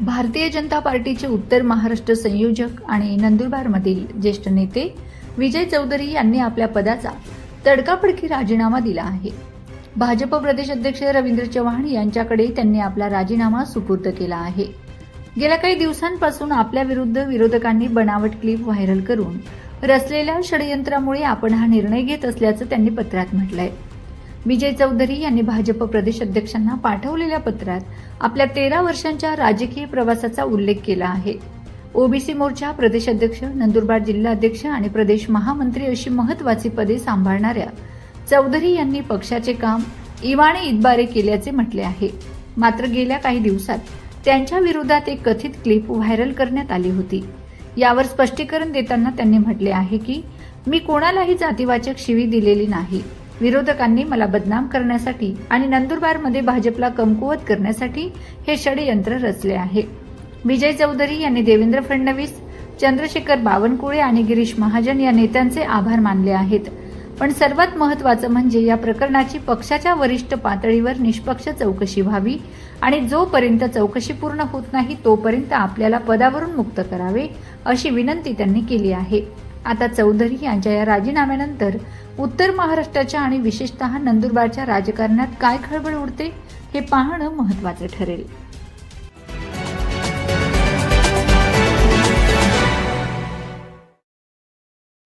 भारतीय जनता पार्टीचे उत्तर महाराष्ट्र संयोजक आणि नंदुरबारमधील ज्येष्ठ नेते विजय चौधरी यांनी आपल्या पदाचा तडकाफडकी राजीनामा दिला आहे. भाजप प्रदेश अध्यक्ष रवींद्र चव्हाण यांच्याकडे त्यांनी आपला राजीनामा सुपूर्द केला आहे. गेल्या काही दिवसांपासून आपल्या विरुद्ध विरोधकांनी बनावट क्लिप व्हायरल करून रचलेल्या षडयंत्रामुळे आपण हा निर्णय घेत असल्याचं त्यांनी पत्रात म्हटलंय. विजय चौधरी यांनी भाजप प्रदेश अध्यक्षांना पाठवलेल्या पत्रात आपल्या 13 वर्षांच्या राजकीय प्रवासाचा उल्लेख केला आहे. ओबीसी मोर्चा प्रदेश अध्यक्ष, नंदुरबार जिल्हा अध्यक्ष आणि प्रदेश महामंत्री अशी महत्त्वाची पदे सांभाळणाऱ्या चौधरी यांनी पक्षाचे काम इवाणे इतबारे केल्याचे म्हटले आहे. मात्र गेल्या काही दिवसात त्यांच्या विरोधात एक कथित क्लिप व्हायरल करण्यात आली होती. यावर स्पष्टीकरण देताना त्यांनी म्हटले आहे की मी कोणालाही जातीवाचक शिवी दिलेली नाही. विरोधकांनी मला बदनाम करण्यासाठी आणि नंदुरबारमध्ये भाजपला कमकुवत करण्यासाठी हे षडयंत्र रचले आहे. विजय चौधरी यांनी देवेंद्र फडणवीस, चंद्रशेखर बावनकुळे आणि गिरीश महाजन या नेत्यांचे आभार मानले आहेत. पण सर्वात महत्त्वाचं म्हणजे या प्रकरणाची पक्षाच्या वरिष्ठ पातळीवर निष्पक्ष चौकशी व्हावी आणि जोपर्यंत चौकशी पूर्ण होत नाही तोपर्यंत आपल्याला पदावरून मुक्त करावे अशी विनंती त्यांनी केली आहे. आता चौधरी यांच्या या राजीनाम्यानंतर उत्तर महाराष्ट्राच्या आणि विशेषतः नंदुरबारच्या राजकारणात काय खळबळ उडते हे पाहणं महत्त्वाचं ठरेल.